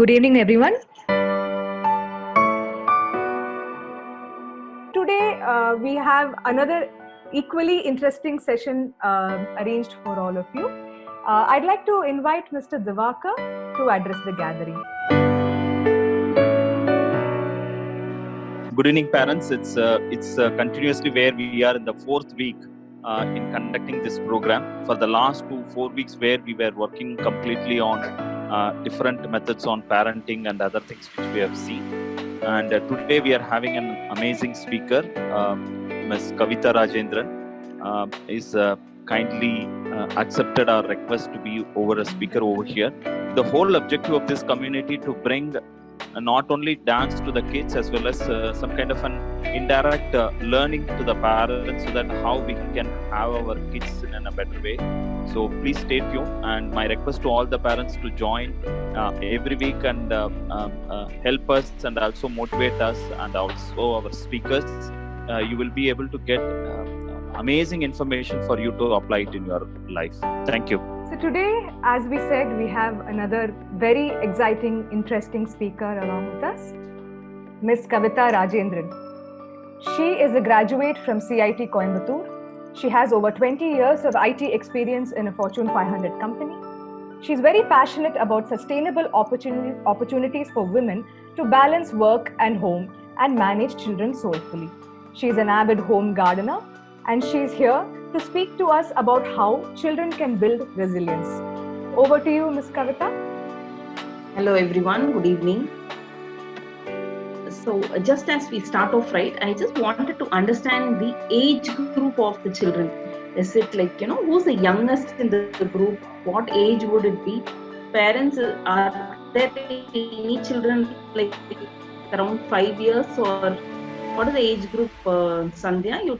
Good evening, everyone. Today, we have another equally interesting session arranged for all of you. I'd like to invite Mr. Divakar to address the gathering. Good evening, parents. It's continuously where we are in the fourth week in conducting this program. For the last 4 weeks, where we were working completely on different methods on parenting and other things which we have seen. And today we are having an amazing speaker, Ms. Kavita Rajendran, is kindly accepted our request to be a speaker over here. The whole objective of this community to bring not only dance to the kids as well as some kind of an indirect learning to the parents, so that how we can have our kids in a better way. So please stay tuned, and my request to all the parents to join every week and help us and also motivate us, and also our speakers. You will be able to get amazing information for you to apply it in your life. Thank you. So today, as we said, we have another very exciting, interesting speaker along with us, Ms. Kavita Rajendran. She is a graduate from CIT Coimbatore. She has over 20 years of IT experience in a Fortune 500 company. She is very passionate about sustainable opportunities for women to balance work and home and manage children soulfully. She is an avid home gardener, and she is here to speak to us about how children can build resilience. Over to you, Ms. Kavita. Hello everyone, good evening. So just as we start off, right, I just wanted to understand the age group of the children. Is it like, who's the youngest in the group? What age would it be? Parents, are there any children like around 5 years, or what is the age group, Sandhya?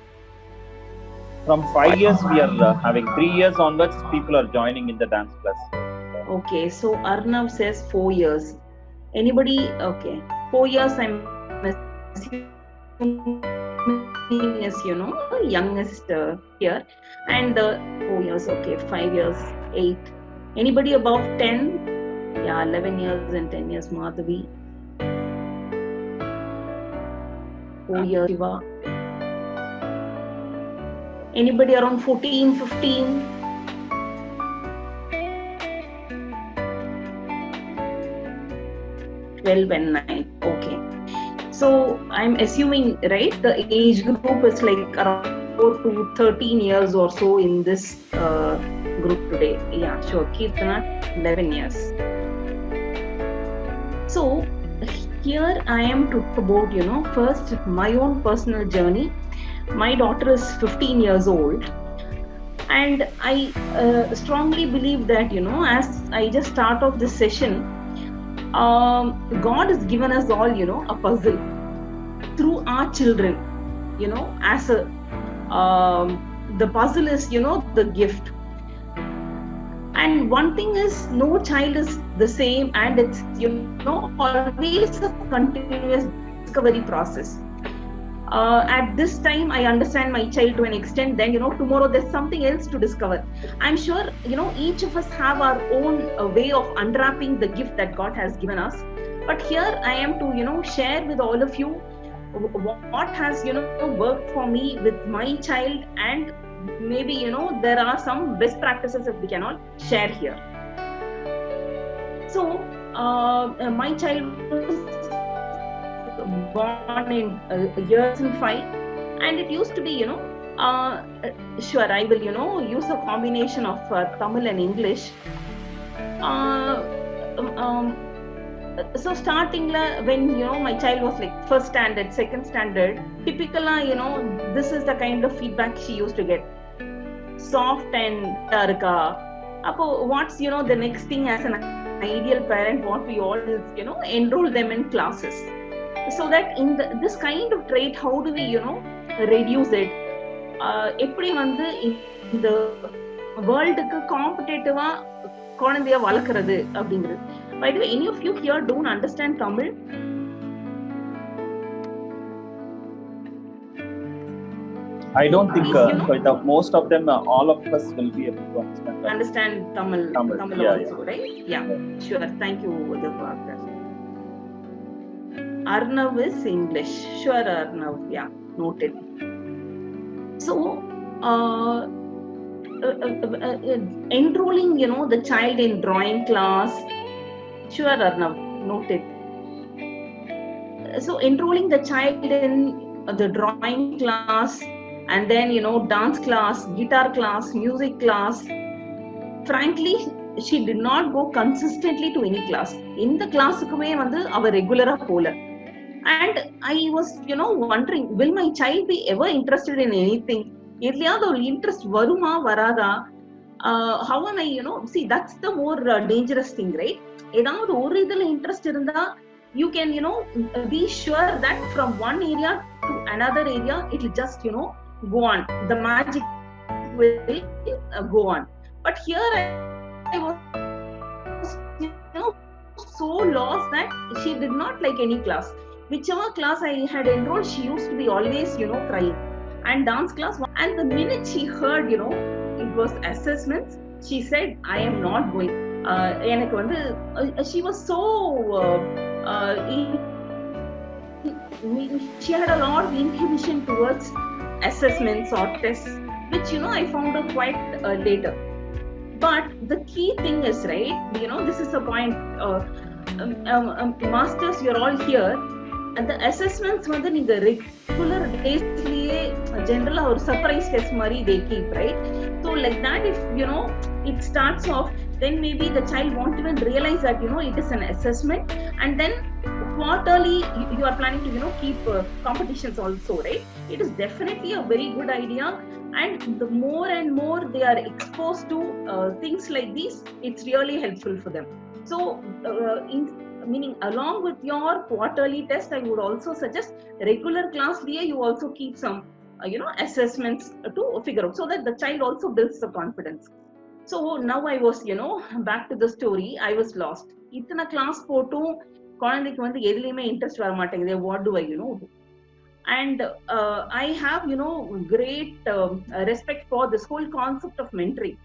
From 5 years, we are having 3 years onwards, people are joining in the dance class. Okay, so Arnav says 4 years. Anybody? Okay, 4 years, I'm assuming is, youngest here. And 4 years, okay, 5 years, 8. Anybody above 10? Yeah, 11 years and 10 years, Madhavi. 4 years, Shiva. Anybody around 14, 15? Twelve and 9. Okay. So I'm assuming, right, the age group is like around 4 to 13 years or so in this group today. Yeah, sure. Kirtana, 11 years. So here I am to talk about, first my own personal journey. My daughter is 15 years old, and I strongly believe that, as I just start off this session, God has given us all, a puzzle through our children, as a, the puzzle is, the gift. And one thing is, no child is the same, and it's, always a continuous discovery process. At this time, I understand my child to an extent, then, tomorrow there's something else to discover. I'm sure, each of us have our own way of unwrapping the gift that God has given us. But here I am to, share with all of you what has, worked for me with my child, and maybe, there are some best practices that we can all share here. So, my child was born in years in 5, and it used to be, sure, I will, use a combination of Tamil and English. So starting when, my child was like first standard, second standard, typically, this is the kind of feedback she used to get. Soft and darka. What's, the next thing as an ideal parent, what we all is, enroll them in classes. So that in this kind of trait, how do we, reduce it? எப்படி வந்து இந்த வேர்ல்டுக்கு காம்படிட்டிவா குழந்தைய வளர்க்கறது அப்படிங்கிறது. By the way, any of you here don't understand Tamil? I don't think most of them, all of us will be able to understand Tamil yeah, also, right? Yeah, sure. Thank you, Divakar. Arnav is English. Sure, Arnav. Yeah, noted. So, enrolling, the child in drawing class. Sure, Arnav. Noted. So, enrolling the child in the drawing class, and then, dance class, guitar class, music class. Frankly, she did not go consistently to any class. In the class, our regular pola. And I was, wondering, will my child be ever interested in anything? Interest varuma varada. How am I, see, that's the more dangerous thing, right? Interest you can, be sure that from one area to another area, it will just, go on. The magic will go on. But here I was, so lost that she did not like any class. Whichever class I had enrolled, she used to be always, crying. And dance class, and the minute she heard, it was assessments, she said, I am not going. She was so, she had a lot of inhibition towards assessments or tests, which, I found out quite later. But the key thing is, right, this is the point, masters, you're all here, and the assessments வந்து நீங்க regular டேஸ்லயே ஜெனரலா ஒரு surprise test மாதிரி they keep, right? So like that, if it starts off, then maybe the child won't even realize that it is an assessment, and then quarterly you are planning to keep competitions also, right? It is definitely a very good idea, and the more and more they are exposed to things like these, it's really helpful for them. So meaning along with your quarterly test, I would also suggest regular class liye you also keep some assessments to figure out, so that the child also builds the confidence. So now I was back to the story, I was lost. Itna class போட்டும் குழந்தைக்கு வந்து எதுலயுமே interest வர மாட்டேங்குது. What do I do? And I have great respect for this whole concept of mentoring.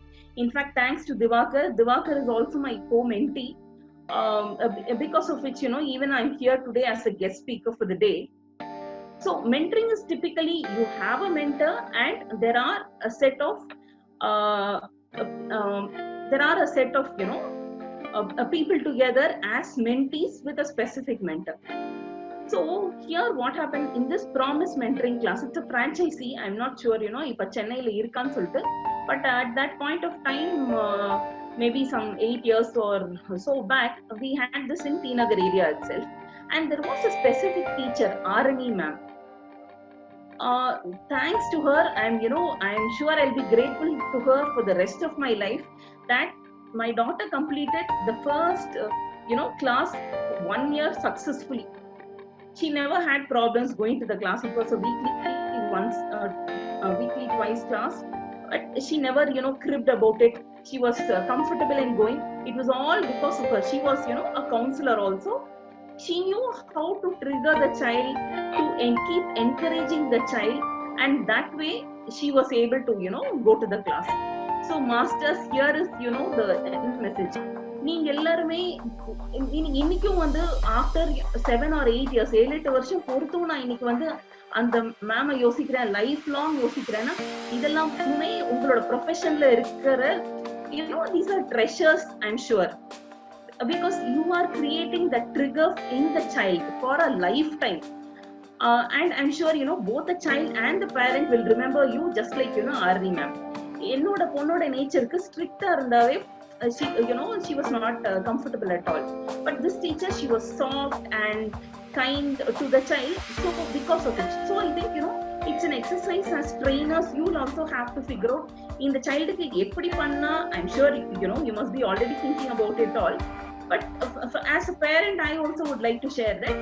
In fact, thanks to Divakar is also my co-mentee, because of which even I'm here today as a guest speaker for the day. So mentoring is typically you have a mentor, and there are a set of people together as mentees with a specific mentor. So here what happened in this Promise mentoring class, it's a franchisee, I'm not sure ipa Chennai la irukkan solittu, but at that point of time, maybe some 8 years or so back, we had this in T Nagar area itself, and there was a specific teacher, Arani ma'am. Thanks to her, I'm sure I'll be grateful to her for the rest of my life, that my daughter completed the first class 1 year successfully. She never had problems going to the class. It was a weekly twice class, but she never cribbed about it. She was comfortable in going. It was all because of her. She was a counselor also. She knew how to trigger the child to keep encouraging the child, and that way she was able to go to the class. So masters, here is the message. நீங்க எல்லாருமே இன்னைக்கும் வந்து after 7 or 8 years 7-8 வருஷம் பொறுத்தும் நான் இன்னைக்கு வந்து அந்த மேம யோசிக்கிறேன், லைஃப் லாங் யோசிக்கிறேன்னா, இதெல்லாம் உங்களோட ப்ரொஃபஷன்ல இருக்கிற these are treasures, I'm sure, because you are creating the trigger in the child for a lifetime, and I'm sure both the child and the parent will remember you, just like Arni ma'am. என்னோட பொண்ணோட நேச்சருக்கு ஸ்ட்ரிக்ட்டா இருந்தாவே she was not comfortable at all, but this teacher, she was soft and kind to the child, so because of it, so I think it's an exercise as trainers you will also have to figure out in the child ku eppadi panna. I'm sure you must be already thinking about it all, but as a parent I also would like to share that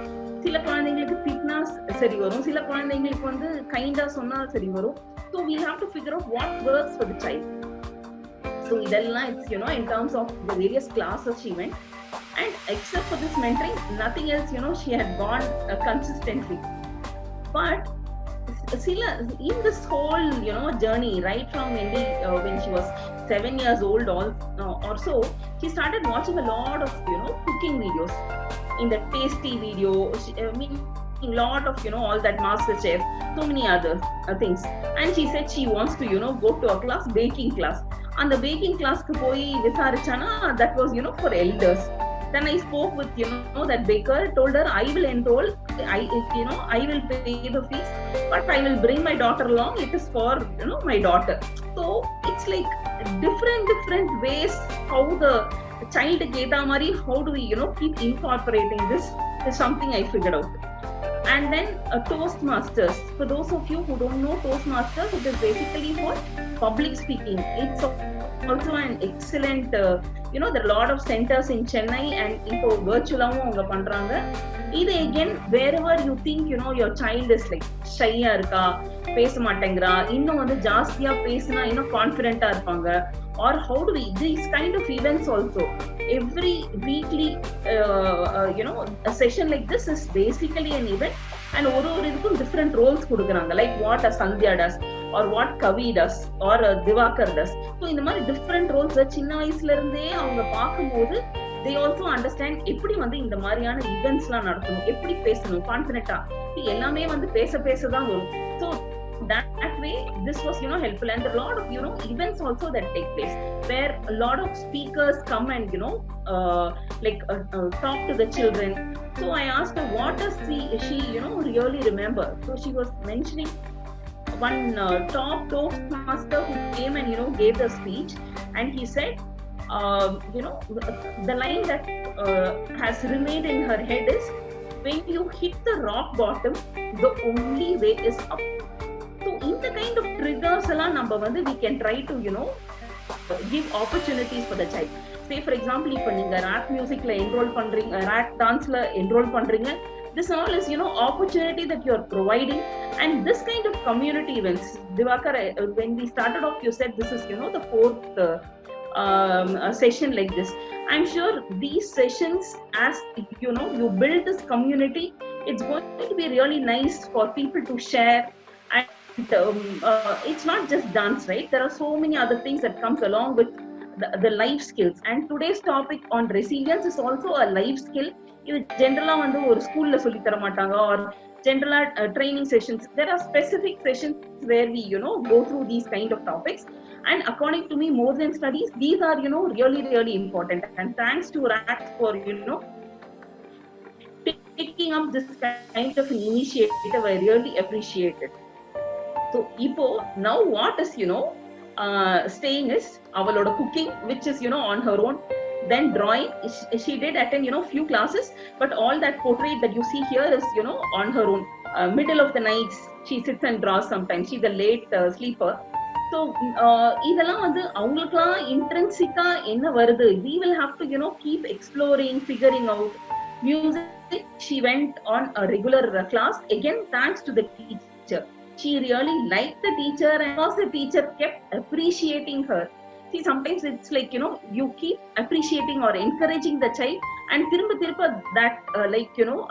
சில குழந்தைங்களுக்கு திட்டினா சரி வரும், சில குழந்தைங்களுக்கு வந்து கைண்டா சொன்னா சரி வரும். So we have to figure out what works for the child. So idella it's in terms of the various classes she went, and except for this mentoring, nothing else she had gone consistently. But in this whole journey, right from when she was 7 years old or so, she started watching a lot of cooking videos. in the tasty video, lot of all that master chef, so many other things. And she said she wants to go to a class, baking class. And the baking class ku poi visarichana, that was for elders. Then I spoke with that baker, told her I will enroll, I will pay the fees, but I will bring my daughter along. It is for my daughter. So it's like different ways how the child geta mari, how do we keep incorporating this is something I figured out. And then Toastmasters. For those of you who don't know Toastmasters, it is basically for public speaking. It's also an excellent, there are a lot of centers in Chennai and இப்போ virtual-ஆவும் அவங்க பண்றாங்க. இது again, wherever you think, your child is like shy-ஆ இருக்கா, பேச மாட்டேங்கிறா, இன்னும் வந்து ஜாஸ்தியா பேசினா இன்னும் கான்ஃபிடென்ட்டா இருப்பாங்க. Or how do we, these kind of events also, every weekly a session like this is basically an event, and ஒரு இதுக்கும் different roles கொடுக்குறாங்க, like what a Sandhya does or what Kavi does or Divakar does. So இந்த மாதிரி different roles சின்ன வயசுல இருந்தே அவங்க பார்க்கும்போது they also understand எப்படி வந்து இந்த மாதிரியான events-லாம் நடத்தணும், எப்படி பேசணும் கான்ஃபிடென்ட்டா, எல்லாமே வந்து பேச தான் வரும். So that way this was helpful. And a lot of events also that take place where a lot of speakers come and talk to the children. So I asked her what does she really remember. So she was mentioning one top Toastmaster who came and gave the speech, and he said the line that has remained in her head is, when you hit the rock bottom, the only way is up. So in the kind of triggers we can try to give opportunities for the child. Say for example, if you rap music la enroll pandringa, rap dance la enroll pandringa, this all is opportunity that you are providing. And this kind of community events, Divakar, when we started off, you said this is the fourth session like this. I'm sure these sessions, as you build this community, it's going to be really nice for people to share. And it's not just dance, right? There are so many other things that comes along with the life skills. And today's topic on resilience is also a life skill. இது ஜென்ரலா வந்து ஒரு ஸ்கூல்ல சொல்லி தர மாட்டாங்க, or general training sessions. There are specific sessions where we go through these kind of topics. And according to me, more than studies, these are really important. And thanks to RAC for picking up this kind of an initiative. I really appreciate it. So now what is staying is avaloda cooking, which is on her own. Then drawing, she did attend few classes, but all that portrait that you see here is on her own. Middle of the night she sits and draws sometimes. She's a late sleeper. So இதெல்லாம் வந்து அவங்களுக்குலாம் இன்ட்ரின்சிக்கா என்ன வருது, we will have to keep exploring, figuring out. Music, she went on a regular class, again thanks to the teacher. She really liked the teacher, and because the teacher kept appreciating her. See, sometimes it's like you keep appreciating or encouraging the child, and tirumba that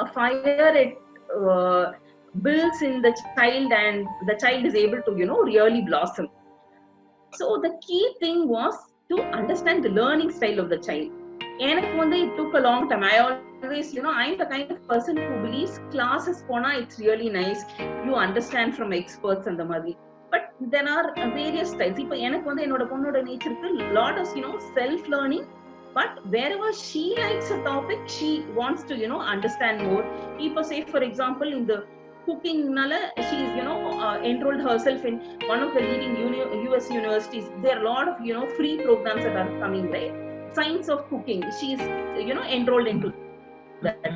a fire, it builds in the child, and the child is able to really blossom. So the key thing was to understand the learning style of the child. எனக்கு வந்து it took a long time. I always I'm the kind of person who believes classes pona it's really nice, you understand from experts and the madhi, but there are various styles. Ipo எனக்கு வந்து என்னோட பொண்ணோட நேச்சருக்கு lot of self learning, but wherever she likes a topic, she wants to understand more. Ipo say for example, in the cooking nala, she is enrolled herself in one of the leading US universities. There are a lot of free programs that are coming, right? Science of cooking, she is enrolled into that.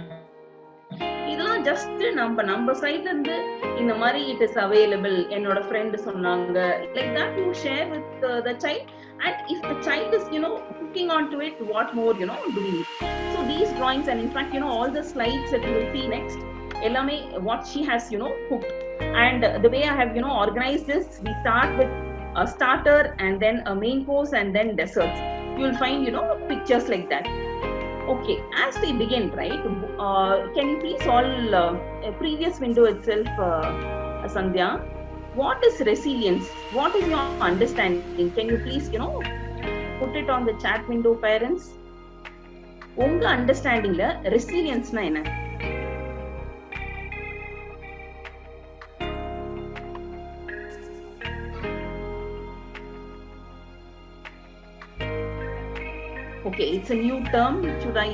இதெல்லாம் just நம்ம சைட்ல இருந்து இந்த மாதிரி it is available, என்னோட friend சொன்னாங்க, like that you share with the child. And if the child is cooking onto it, what more do we need? So these drawings, and in fact all the slides that you will see next, ellame what she has cooked. And the way I have organized this, we start with a starter, and then a main course, and then desserts. You will find pictures like that. Okay, as we begin, right, can you please all previous window itself, Sandhya, what is resilience? What is your understanding? Can you please put it on the chat window, parents? உங்க அண்டர்ஸ்டாண்டிங்ல ரெசிலியன்ஸ்னா என்ன? Okay, it's a new term. Should I,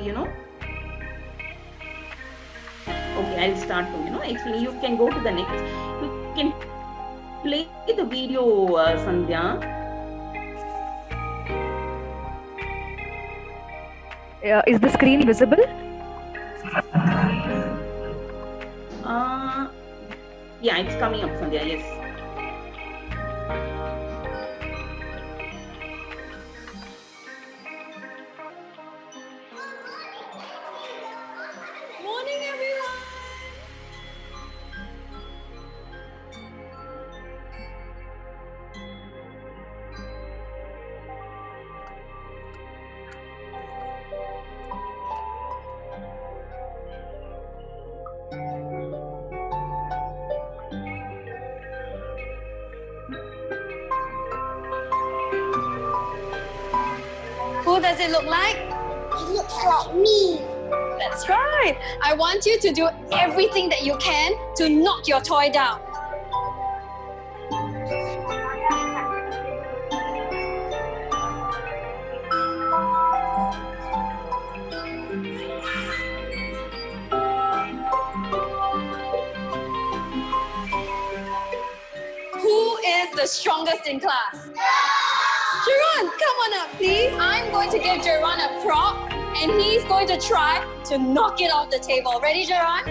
Okay, I'll start to, explain. You can go to the next. You can play the video, Sandhya. Is the screen visible? Yeah, it's coming up, Sandhya. Yes. Morning, everyone. Who does it look like? It looks like me. That's right. I want you to do everything that you can to knock your toy down. Who is the strongest in class? Jeron, come on up, please. I'm going to give Jeron a prop, and he's going to try to knock it off the table. Ready, Jeron?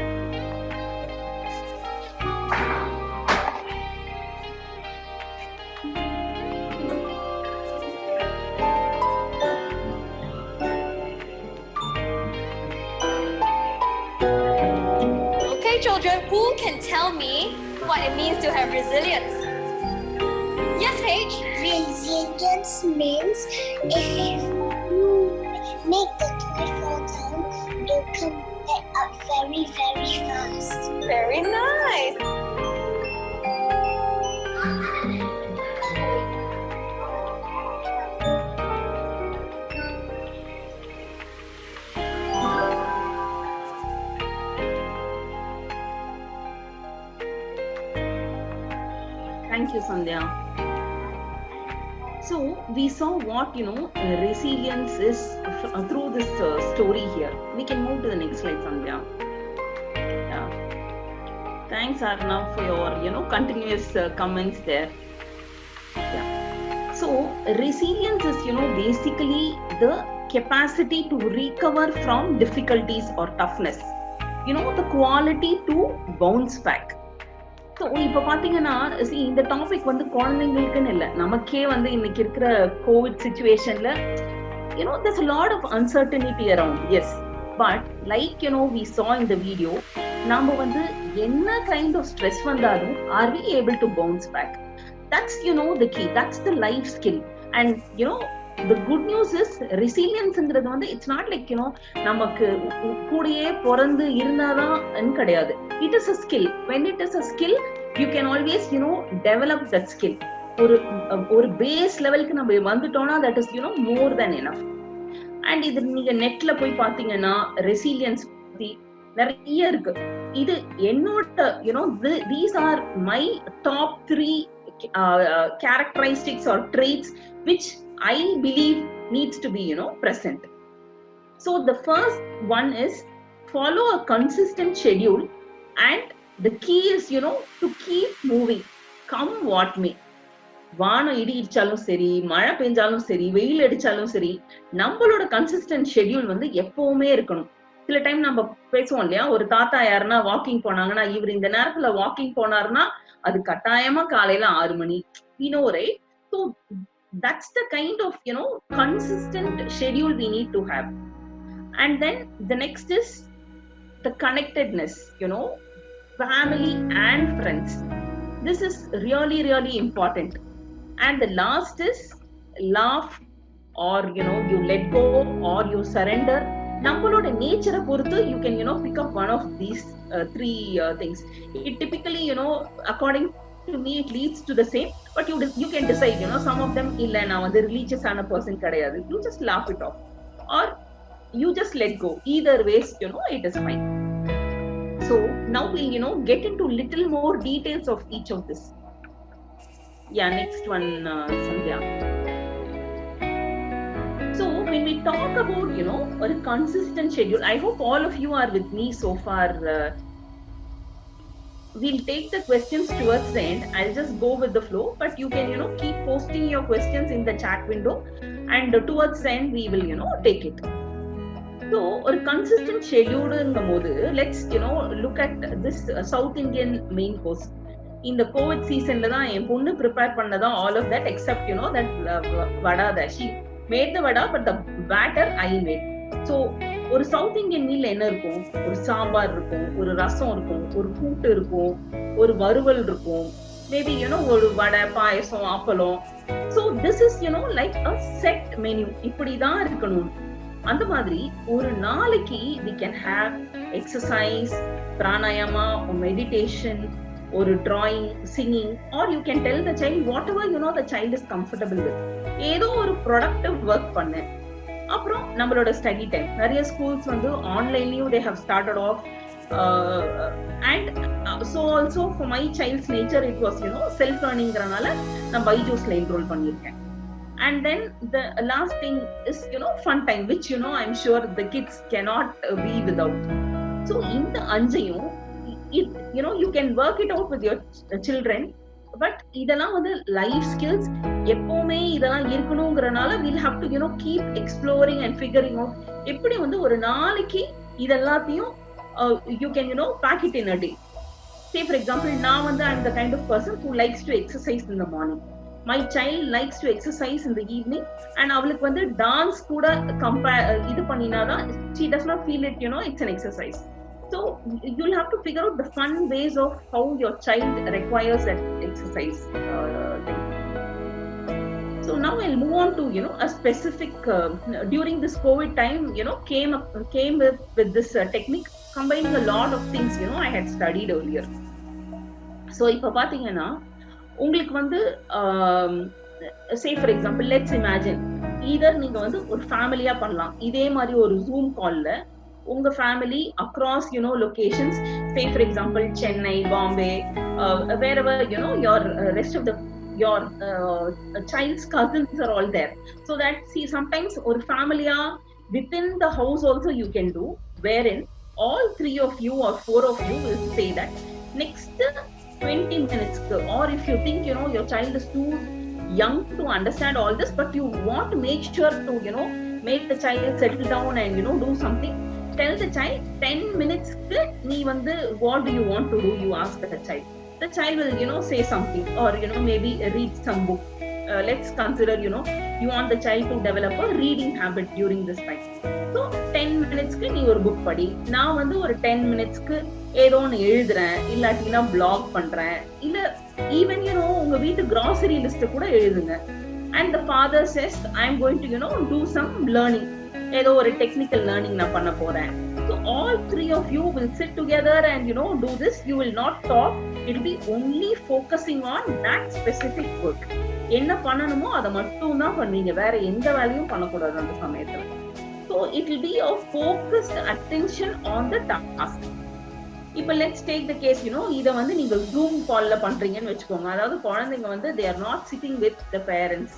Okay, children, who can tell me what it means to have resilience? Yes, Paige? Resilience means if you make the toy fall down, you'll come back up very, very fast. Very nice. Thank you, Sandhya. So we saw what resilience is through this story here. We can move to the next slide, Sandhya. Yeah. Thanks, Arnav, for your continuous comments there. Yeah. So resilience is basically the capacity to recover from difficulties or toughness. The quality to bounce back. So இப்போ பார்த்தீங்கன்னா இந்த topic குழந்தைங்களுக்குன்னு இல்லை, நமக்கே இன்னைக்கு இருக்கிற Covid சிச்சுவேஷன்ல there's a lot of uncertainty around. Yes, but like we saw in the video, நாம என்ன kind of stress வந்தாலும் are we able to bounce back? That's the key. That's the life skill. And the good news is resilienceங்கிறது it's not like நமக்கு கூடயே பிறந்து இருந்தாதான் கிடையாது. It is a skill. When it is a skill, you can always develop that skill. ஒரு base லெவலுக்கு நம்ம வந்துட்டோம்னா that is more than enough. And இது நீங்க நெட்ல போய் பாத்தீங்கன்னா ரெசிலியன்ஸ் பத்தி நிறைய இருக்கு. இது என்னோட these are my top 3 characteristics or traits which I believe needs to be present. So the first one is follow a consistent schedule, and the key is to keep moving come what may. வானம் இடி இடிச்சாலும் சரி, மழை பெஞ்சாலும் சரி, வெயில் அடிச்சாலும் சரி, நம்மளோட கன்சிஸ்டன்ட் ஷெட்யூல் எப்பவுமே இருக்கணும். சில டைம் நம்ம பேசுவோம் இல்லையா, ஒரு தாத்தா யாருன்னா வாக்கிங் போனாங்கன்னா இவர் இந்த நேரத்துல வாக்கிங் போனாருன்னா அது கட்டாயமா காலையில 6 மணி. we know, right? So that's the kind of consistent schedule we need to have. And then the next is the connectedness, family and friends. This is really, really important. And the last is laugh, or you let go, or you surrender. நம்மளோட நேச்சரை பொறுத்து you can pick up one of these 3 things. It typically according to me it leads to the same, but you can decide some of them illa na religious ana person kadayadu, you just laugh it off, or you just let go. Either ways, it is fine. So now we'll, get into little more details of each of this. Yeah, next one, Sandhya. So when we talk about, a consistent schedule, I hope all of you are with me so far. We'll take the questions towards the end. I'll just go with the flow, but you can, keep posting your questions in the chat window, and towards the end we will, take it. So a consistent schedule inga modu, let's, look at this South Indian main course. In the COVID season la dhaan en ponnu prepare pannadha all of that, except, that vada that she made the vada, but the batter I made. So ஒரு south Indian meal என்ன இருக்கும்? ஒரு சாம்பார் இருக்கும், ஒரு ரசம் இருக்கும், ஒரு கூட்டு இருக்கும், ஒரு வறுவல் இருக்கும், மேபி ஒரு வடை, பாயசம், அப்பளம். So this is like a set menu. இப்படிதான் இருக்கணும். அந்த மாதிரி ஒரு நாளைக்கு we can have exercise, pranayama, or meditation, ஒரு drawing, singing, or you can tell the child whatever the child is comfortable with. ஏதோ ஒரு productive work பண்ணு. அப்புறம் நம்மளோட ஸ்டடி டைம், நிறைய ஸ்கூல்ஸ் வந்து ஆன்லைன்லயும் they have started off, and so also for my child's nature it was self learningங்கறனால நான் பைஜூஸ்ல enroll பண்ணிருக்கேன். And then the last thing is fun time, which I'm sure the kids cannot be without. So இந்த அஞ்சையும் you can work it out with your children, but இதெல்லாம் வந்து life skills. எப்பவுமே இதெல்லாம் இருக்கணும்ங்கறனால we'll have to keep exploring and figuring out எப்படி வந்து ஒரு நாளைக்கு இதெல்லாத்தையும் you can pack it in a day. Say for example, நான் வந்து I'm the kind of person who likes to exercise in the morning. My child likes to exercise in the evening, and அவளுக்கு வந்து dance கூட இது பண்ணினாதான் she does not feel it it's an exercise. So you'll have to figure out the fun ways of how your child requires that exercise thing. So now I'll move on to a specific during this COVID time came with this technique, combining a lot of things I had studied earlier. So இப்ப பாத்தீங்கன்னா உங்களுக்கு வந்து say for example, let's imagine either நீங்க வந்து ஒரு ஃபேமிலியா பண்ணலாம். இதே மாதிரி ஒரு Zoom கால்ல உங்க family across locations, say for example Chennai, Bombay, wherever your rest of the your child's cousins are all there. So that see sometimes or family within the house also you can do, wherein all 3 of you or 4 of you will say that next 20 minutes, or if you think your child is too young to understand all this, but you want to make sure to make the child settle down and do something, tell the child 10 minutes nee vandu what do you want to do, you ask the child. The child will say something, or maybe read some book. Let's consider you want the child to develop a reading habit during this time. So 10 minutes ku nee or book padi, na vandu or 10 minutes ku ஏதோ ஒன்று எழுதுறேன், இல்லாட்டினா black பண்றேன், இல்ல even உங்க வீட்டு grocery list கூட எழுதுங்க. And the father says I am going to do some learning, ஏதோ ஒரு டெக்னிக்கல் லேர்னிங் நான் பண்ண போறேன். So all 3 of you will sit together and do this. You will not talk. It will be only focusing on that specific work. என்ன பண்ணணுமோ அதை மட்டும் தான் பண்ணுவீங்க, வேற எந்த வேலையும் பண்ணக்கூடாது அந்த சமயத்துல. So it will be a focused attention on the task. இப்ப let's take the case இத வந்து நீங்க Zoom கால்ல பண்றீங்கன்னு வெச்சுக்கோங்க. அதாவது குழந்தைங்க வந்து they are not sitting with the parents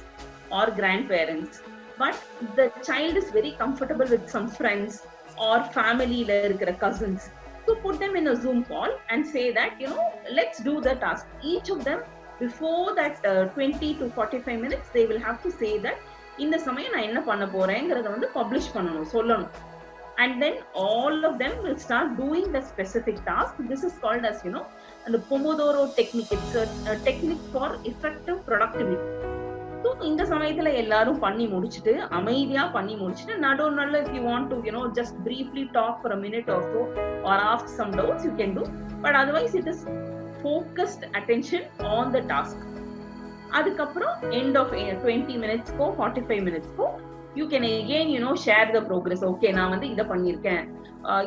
or grandparents, but the child is very comfortable with some friends or family la irukra cousins. So put them in a Zoom call and say that let's do the task. Each of them before that 20 to 45 minutes they will have to say that இந்த சமயம் நான் என்ன பண்ண போறேங்கறத வந்து publish பண்ணனும், சொல்லணும். And then all of them will start doing the specific task. This is called as the Pomodoro technique. It's a technique for effective productivity. So இந்த சமயத்துல எல்லாரும் பண்ணி முடிச்சிட்டு அமைதியா பண்ணி முடிச்சிட்டு நடுவுல if you want to just briefly talk for a minute or so or ask some doubts you can do, but otherwise it is focused attention on the task. அதுக்கப்புறம் end of 20 minutes ko 45 minutes ko you can again share the progress. Okay, நான் வந்து இத பண்ணிருக்கேன்,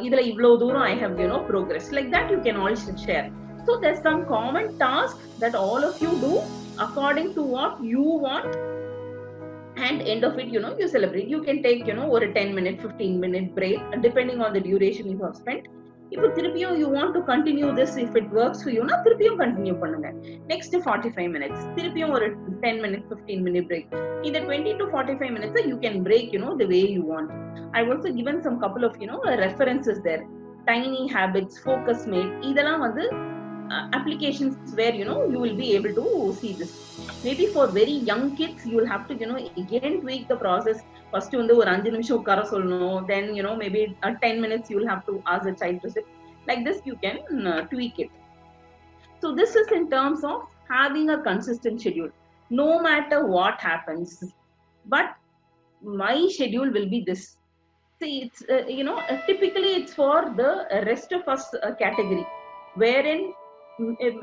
இதுல இவ்வளவு தூரம் I have progress, like that you can also share. So there's some common task that all of you do according to what you want, and end of it, you celebrate. You can take, or a 10-minute, 15-minute break, depending on the duration you have spent. இப்போ திருப்பியும் you want to continue this, if it works for you na திருப்பியும் continue பண்ணுங்க. Next 45 minutes திருப்பியும் ஒரு 10-minute 15-minute break. இந்த 20 to 45 minutes you can break, the way you want. I've also given some couple of, references there. Tiny Habits, Focusmate, இதெல்லாம் வந்து applications where, you will be able to see this. Maybe for very young kids, you will have to, again tweak the process. First வந்து ஒரு 5 நிமிஷம் உட்கார சொல்லணும், then maybe 10 minutes you will have to ask the child to sit. Like this you can tweak it. So this is in terms of having a consistent schedule, no matter what happens. But my schedule will be this. See, it's typically it's for the rest of us category, wherein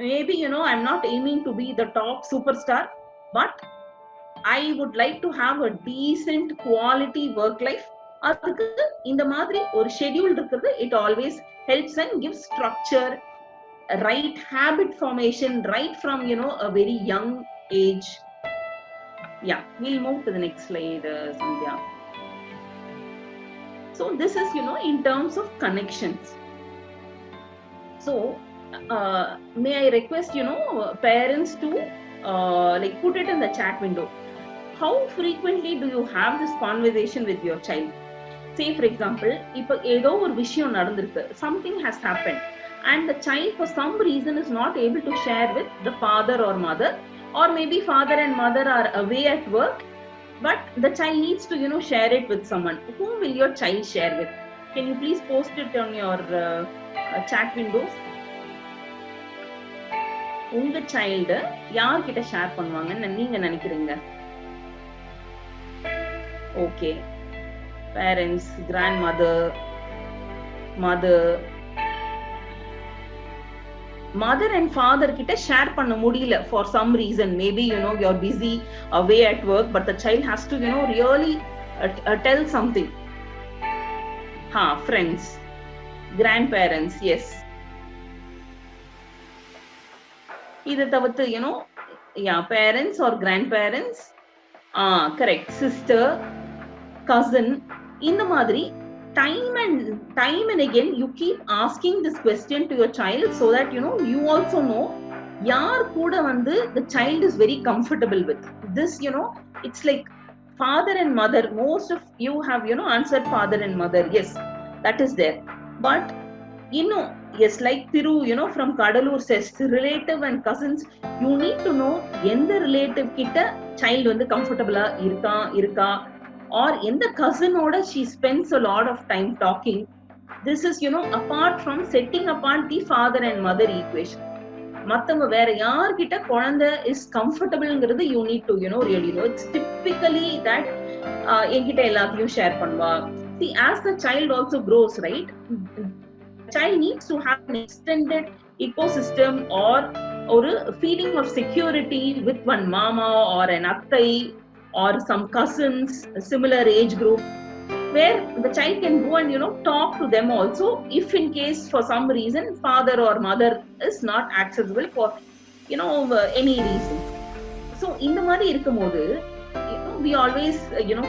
maybe I'm not aiming to be the top superstar, but I would like to have a decent quality work life. அதுக்கு இந்த மாதிரி ஒரு schedule இருக்குது, it always helps and gives structure, right habit formation right from a very young age. Yeah, we'll move to the next slide, Sandhya. So this is in terms of connections. So may I request parents to like put it in the chat window. How frequently do you have this conversation with your child? Say for example, இப்போ ஏதோ ஒரு விஷயம் நடந்திருக்கு, something has happened, and the child for some reason is not able to share with the father or mother, or maybe father and mother are away at work, but the child needs to share it with someone. Whom will your child share with? Can you please post it on your chat windows? உங்க child யார்கிட்ட share பண்ணுவாங்கன்னு நீங்க நினைக்கிறீங்க? Okay, parents, grandmother, mother and father கிட்ட share பண்ண முடியல for some reason. Maybe you're busy away at work, but the child has to really tell something. Friends, grandparents, yes. இதை தவிர்த்து parents or grandparents, correct, sister, cousin, இந்த மாதிரி time and again you keep asking this question to your child, so that you also know yaar kuda vandu the child is very comfortable with this. It's like father and mother. Most of you have answered father and mother, yes, that is there. But yes, like Thiru from Kadalur says, relative and cousins, you need to know எந்த relative கிட்ட child வந்து comfortable இருக்கா, or எந்த cousin ஓட she spends a lot of time talking. This is apart from setting apart the father and mother equation. மத்தவங்க வேற யார்கிட்ட குழந்தை is comfortableங்கிறது you need to really know. It's typically that என்கிட்ட எல்லாத்தையும் ஷேர் பண்ணுவா. See, as the child also grows, right, child needs to have an extended ecosystem or a feeling of security with one mama or an attai or some cousins, a similar age group, where the child can go and talk to them also, if in case for some reason father or mother is not accessible for any reason. So in the mari irukumbodhu we always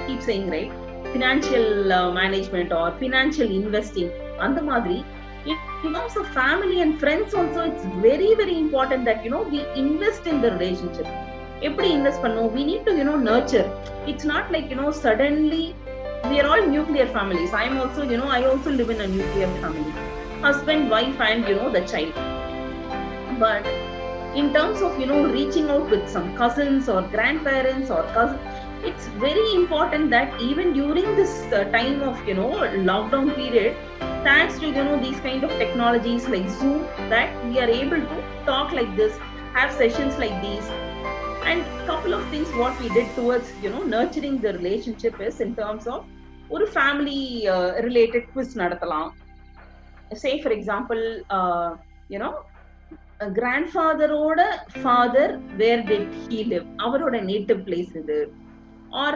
keep saying, right, financial management or financial investing, and the madri in terms of family and friends also, it's very very important that we invest in the relationship. Eppadi invest pannom, we need to nurture. It's not like suddenly we are all nuclear families. I am also I also live in a nuclear family, husband, wife and the child. But in terms of reaching out with some cousins or grandparents or cousins, it's very important that even during this time of lockdown period, thanks to these kind of technologies like Zoom, that we are able to talk like this, have sessions like these. And couple of things what we did towards nurturing the relationship is in terms of ஒரு family related quiz நடத்தலாம். Say for example, grandfather oda father, where did he live, avaroda native place idu, or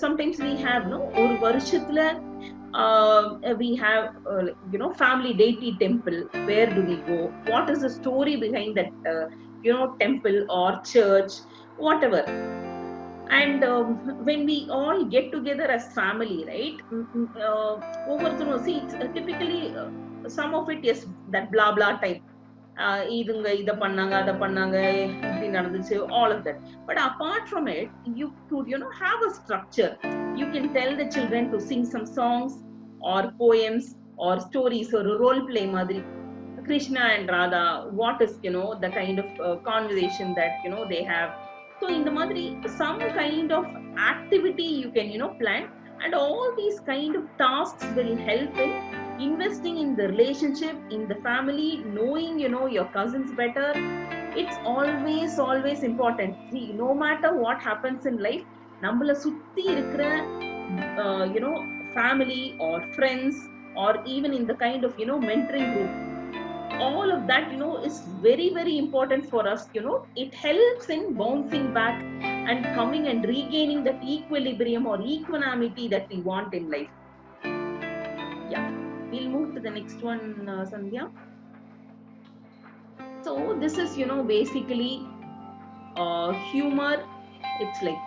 sometimes we have ஒரு வருஷத்துல we have family deity temple, where do we go, what is the story behind that temple or church, whatever. And when we all get together as family, right, see, it's typically some of it is that blah blah type, இதுங்க இத பண்ணாங்க அத பண்ணாங்க இப்படி நடந்துச்சு, all of that. But apart from it, you could have a structure. You can tell the children to sing some songs or poems or stories or role play madri, Krishna and Radha, what is the kind of conversation that they have. So in the madri some kind of activity you can plan, and all these kind of tasks will help in investing in the relationship, in the family, knowing your cousins better. It's always important. See, no matter what happens in life, நம்மள சுத்தி இருக்கிற family or friends, or even in the kind of mentoring group, all of that is very important for us. It helps in bouncing back and coming and regaining that equilibrium or equanimity that we want in life. Yeah, we'll move to the next one, Sandhya. So this is basically humor. It's like,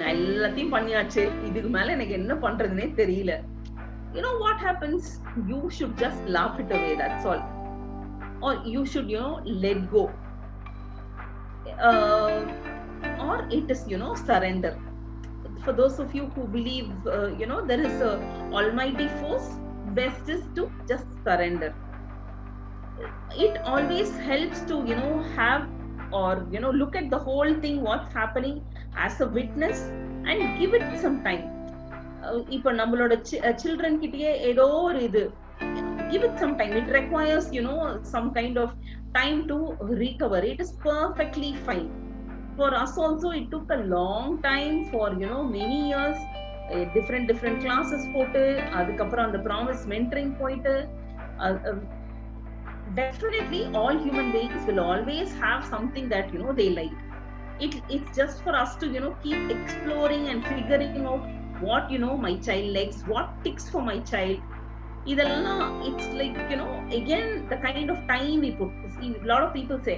நான் எல்லாத்தையும் பண்ணியாச்சு, இதுக்கு மேல எனக்கு என்ன பண்றதுனே தெரியல. What happens? You should just laugh it away, that's all. Or you should let go, or it is surrender. For those of you who believe there is a almighty force, best is to just surrender. It always helps to have, or look at the whole thing, what's happening, as a witness, and give it some time. இப்ப நம்மளோட children கிட்டயே ஏதோ ஒரு இது, give it some time. It requires some kind of time to recover. It is perfectly fine. For us also, it took a long time, for many years, different classes போட்டு, அதுக்கப்புறம் அந்த promise mentoring போயிட்டு, definitely all human beings will always have something that they like. It's just for us to keep exploring and figuring out what my child likes, what ticks for my child. Idella, it's like again the kind of time we put. See, a lot of people say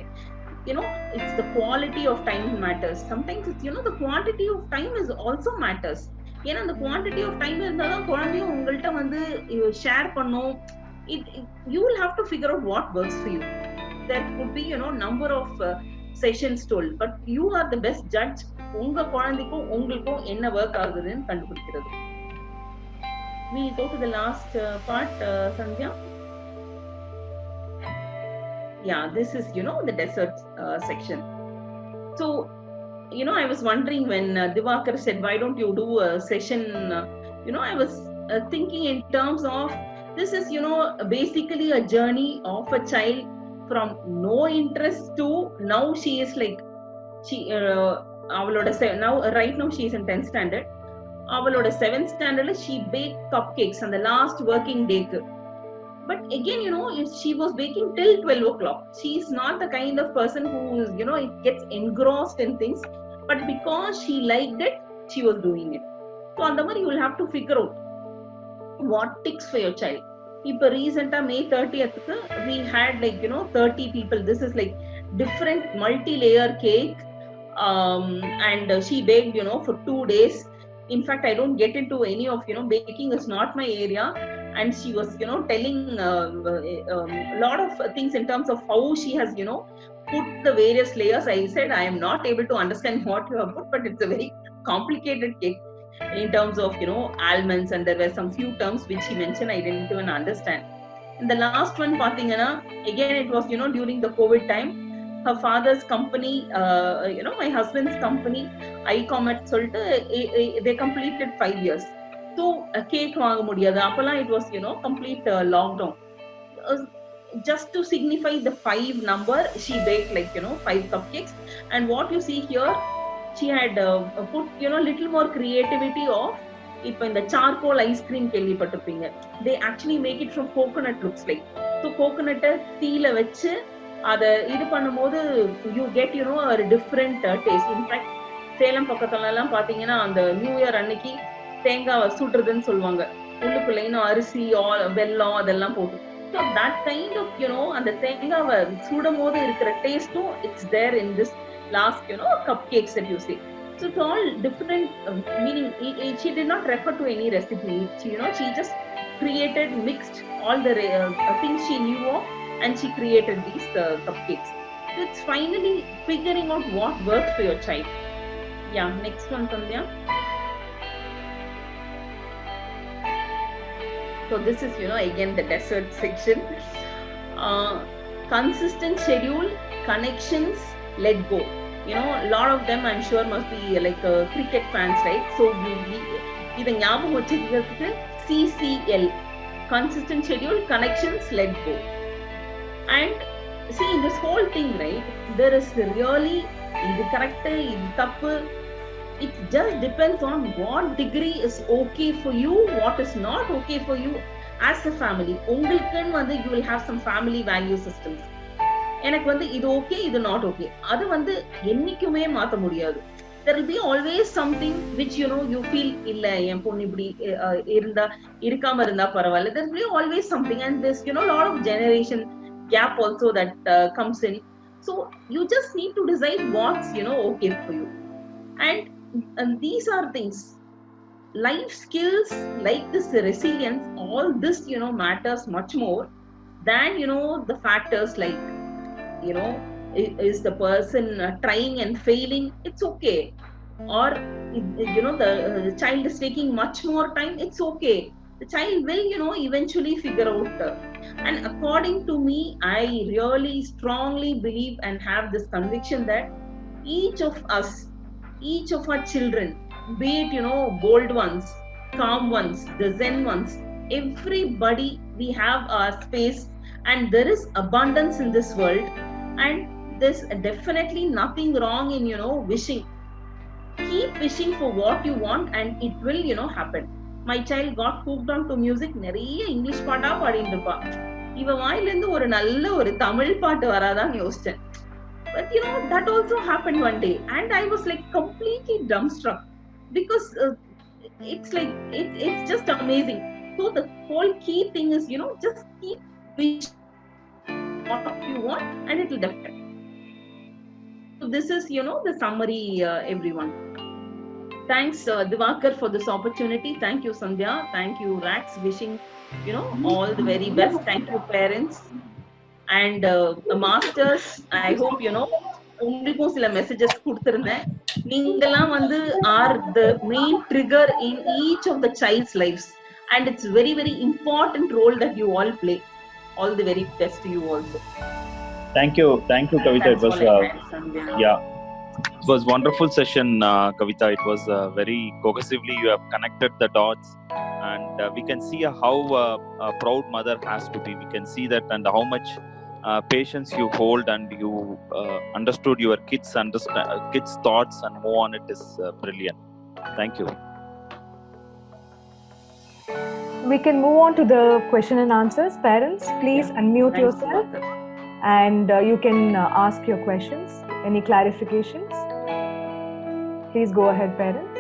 it's the quality of time matters. Sometimes it's the quantity of time is also matters. ஏன்னா the quantity of time இருந்தாதான் குழந்தையும் உங்கள்கிட்ட வந்து share பண்ணும். You will have to figure out what works for you. There could be number of sessions told, but you are the best judge. உங்க குழந்தைக்கும் உங்களுக்கும் என்ன ஒர்க் ஆகுதுன்னு கண்டுபிடிக்கிறது. We go to the last part, Sandhya. Yeah, this is the desert section. So I was wondering when Divakar said, why don't you do a session, I was thinking in terms of, this is basically a journey of a child from no interest to now she is like, she right now she is in 10th standard. அவளோட 7th standard she baked cupcakes on the last working day. But again she was baking till 12 o'clock. She is not the kind of person who is gets engrossed in things, but because she liked it, she was doing it. So on the way you will have to figure out what ticks for your child. Ipo recent May 30th we had like 30 people. This is like different multi-layer cake, and she baked for 2 days. In fact, I don't get into any of baking is not my area, and she was telling a lot of things in terms of how she has put the various layers. I said I am not able to understand what you have put, but it's a very complicated cake in terms of almonds, and there were some few terms which she mentioned I didn't even understand. And the last one pathina, again it was during the COVID time. Her father's company, my husband's company, iCommerce sollte, they completed 5 years. So cake vaanga mudiyadhu appala, it was complete lockdown. Just to signify the 5 number, she baked like 5 cupcakes. And what you see here, she had put little more creativity of ipo in the charcoal ice cream kellipattupinga. They actually make it from coconut, looks like. So coconut teela vechu அதை இது பண்ணும்போது you get a different taste. In fact, Salem பக்கத்துல எல்லாம் பாத்தீங்கன்னா அந்த new year அன்னைக்கு தேங்காய் சுடுறதுன்னு சொல்லுவாங்க. உள்ளுக்குள்ள அரிசி வெல்லம் அதெல்லாம் போட்டு. So that kind of அந்த தேங்காவை சுடும் போது இருக்கிற டேஸ்டும் it's there in this last cupcakes that you see. So it's all different, meaning she did not refer to any recipe. She just created, mixed all the things she knew of, and she created these cupcakes. So it's finally figuring out what works for your child. Yeah, next one, Sandhya. So this is, again the dessert section. Consistent schedule, connections, let go. A lot of them I'm sure must be like cricket fans, right? So இதை ஞாபகம் வச்சுக்கிறதுக்கு CCL, consistent schedule, connections, let go. And see, in this whole thing, right, there is really இது correct, இது தப்பு. It just depends on what degree is okay for you, what is not okay for you as a family. உங்களுக்குன்னு வந்து you will have some family value systems. எனக்கு வந்து இது okay, இது not okay, அது வந்து என்னைக்குமே மாத்த முடியாது. There will be always something which you feel இல்ல என் பொண்ணு இப்படி இருக்காம இருந்தா பரவாயில்ல. There will be always something, and there's lot of generation gap also that comes in. So you just need to decide what's okay for you. And these are things, life skills like this, resilience, all this matters much more than the factors like is the person trying and failing, it's okay, or the child is taking much more time, it's okay. The child will eventually figure out, and according to me, I really strongly believe and have this conviction that each of us, each of our children, be it bold ones, calm ones, the zen ones, everybody, we have our space, and there is abundance in this world, and there's definitely nothing wrong in wishing. Keep wishing for what you want, and it will happen. My child got hooked on to music. நிறைய English பாட்டா பாடிட்டு இருப்பா. இவ வாயில இருந்து ஒரு நல்ல ஒரு தமிழ் பாட்டு வராதான்னு யோசிச்சேன். But that also happened one day, and I was like completely dumbstruck, because it's like it's just amazing. So the whole key thing is just keep wishing what you want, and it will definitely. So this is the summary, everyone. Thanks Divakar for this opportunity. Thank you Sandhya, thank you Rax, wishing all the very best. Thank you parents and the masters. I hope உங்களுக்கும் சில messages கொடுத்திருந்தேன். நீங்கெல்லாம் வந்து are the main trigger in each of the child's lives, and it's very very important role that you all play. All the very best to you also. Thank you Kavita. It was it was wonderful session, Kavita. It was very cohesively you have connected the dots, and we can see how a proud mother has to be. We can see that, and how much patience you hold, and you understood your kids thoughts and move on. It is brilliant. Thank you. We can move on to the question and answers. Parents, please unmute yourself, and you can ask your questions. Any clarifications? Please go ahead, parents.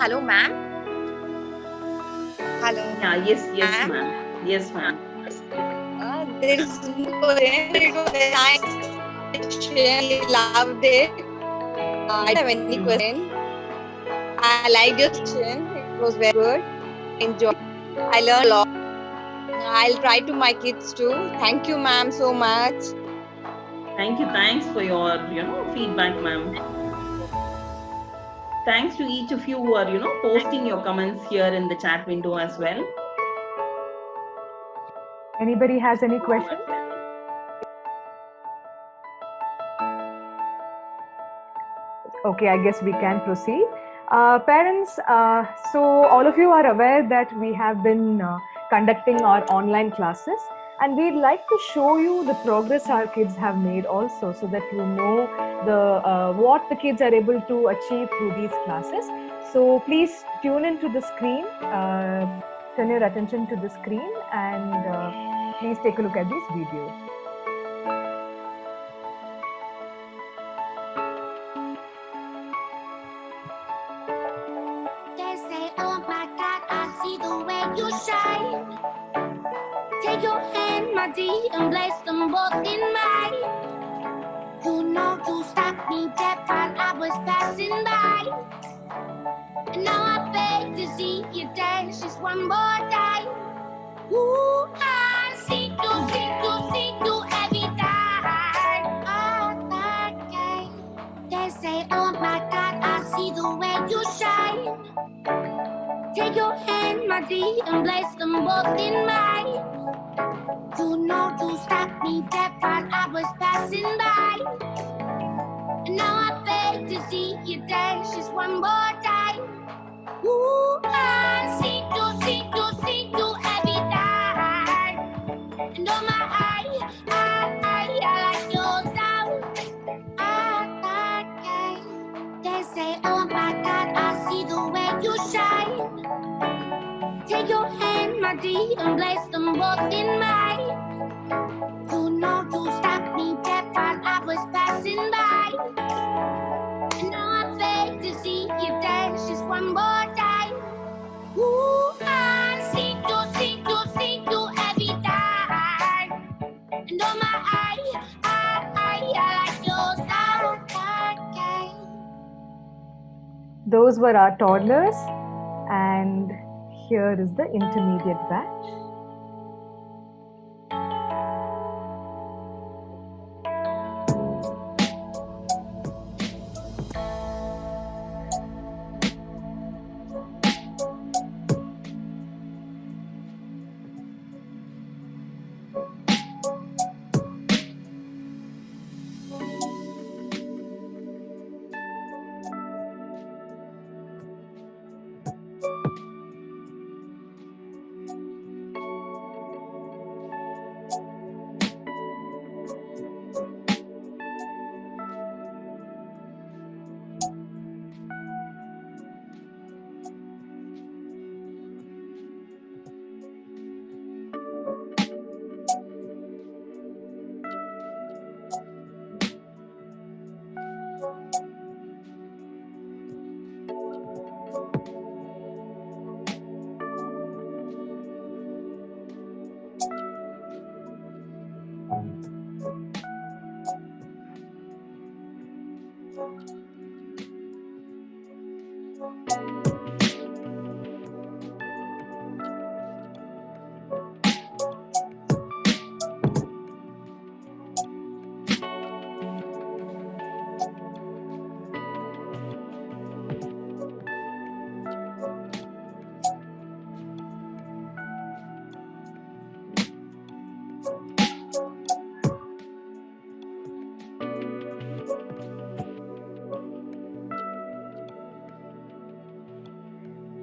Hello, ma'am. Hello. Yeah, yes, ma'am. Yes, ma'am. There is no nice. I loved it. I don't have any question. I liked your question. It was very good. Enjoy. I learned a lot. I'll try to my kids too. Thank you, ma'am, so much. Thank you. Thanks for your feedback, ma'am. Thanks to each of you who are posting your comments here in the chat window as well. Anybody has any questions? Okay, I guess we can proceed. Parents, so all of you are aware that we have been conducting our online classes, and we'd like to show you the progress our kids have made also, so that you know what the kids are able to achieve through these classes. So please tune into the screen, turn your attention to the screen, and please take a look at these videos. They say, oh my God, I see the way you shine. mine. Take your hand, my dear, and place them both in mine. You know you stopped me dead while I was passing by. And now I beg to see you dance just one more time. Ooh, I see you every time. Oh, okay. They say, oh my God, I see the way you shine. Take your hand, my dear, and place them both in mine. You know you stopped me dead while I was passing by. And now I beg to see you dance just one more time. Ooh, I see you every time. And oh my, I like your sound. I, they say, oh my God, I see the way you shine. Take your hand, my dear, and place them both in mine. You know you stopped me dead while I was passing by. And now I beg to see you dance just one more time. Ooh, I see you every time. And oh my, I like your sound. Those were our toddlers, and here is the intermediate batch.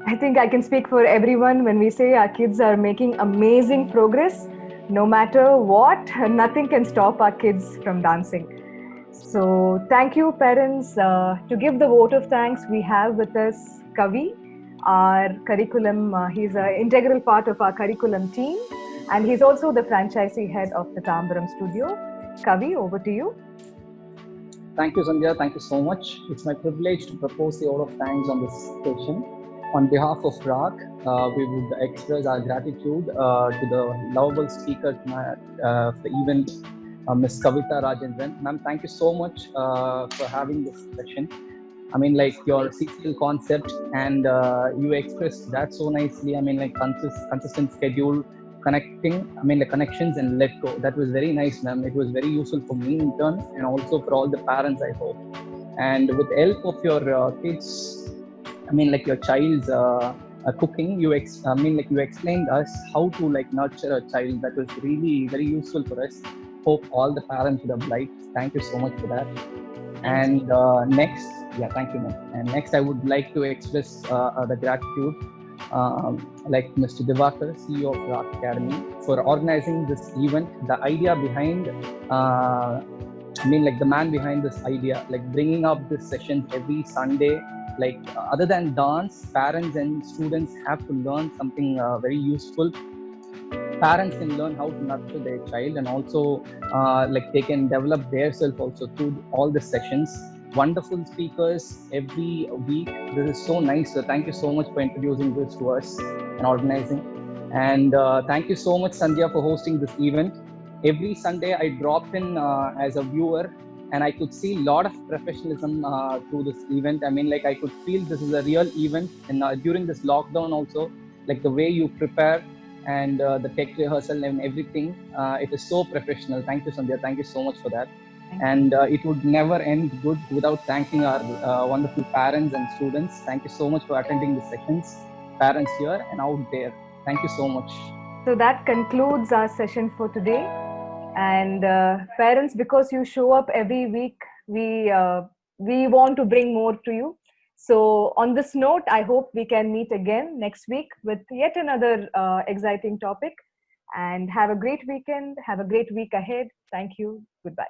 I think I can speak for everyone when we say our kids are making amazing progress. No matter what, nothing can stop our kids from dancing. So thank you, parents. To give the vote of thanks, we have with us Kavi, our curriculum. He's an integral part of our curriculum team, and he's also the franchisee head of the Tambaram studio. Kavi, over to you. Thank you, Sandhya. Thank you so much. It's my privilege to propose the vote of thanks on this session. On behalf of RAK, we would express our gratitude to the lovable speaker of the event, Ms. Kavita Rajendran. Ma'am, thank you so much for having this session. I mean, like your CCL concept, and you expressed that so nicely. I mean, like consistent schedule, connecting, I mean, the connections and let go. That was very nice, ma'am. It was very useful for me in turn, and also for all the parents, I hope. And with the help of your kids, I mean, like your child's cooking, you explained us how to like nurture a child. That was really very useful for us. Hope all the parents would have liked. Thank you so much for that. And next, thank you, ma'am. And next, I would like to express the gratitude, like Mr. Divakar, CEO of RAK Academy, for organizing this event. The idea behind, I mean, like the man behind this idea, like bringing up this session every Sunday. Like other than dance, parents and students have to learn something very useful. Parents can learn how to nurture their child, and also like they can develop their self also through all the sessions. Wonderful speakers every week. This is so nice. So thank you so much for introducing this to us and organizing. And thank you so much, Sandhya, for hosting this event. Every Sunday, I drop in as a viewer, and I could see a lot of professionalism through this event. I mean, like, I could feel this is a real event. And during this lockdown also, like the way you prepare and the tech rehearsal and everything, it is so professional. Thank you, Sandhya. Thank you so much for that. And it would never end good without thanking our wonderful parents and students. Thank you so much for attending the sessions, parents here and out there. Thank you so much. So that concludes our session for today. And parents, because you show up every week, we want to bring more to you. So on this note, I hope we can meet again next week with yet another exciting topic. And have a great weekend. Have a great week ahead. Thank you. Goodbye.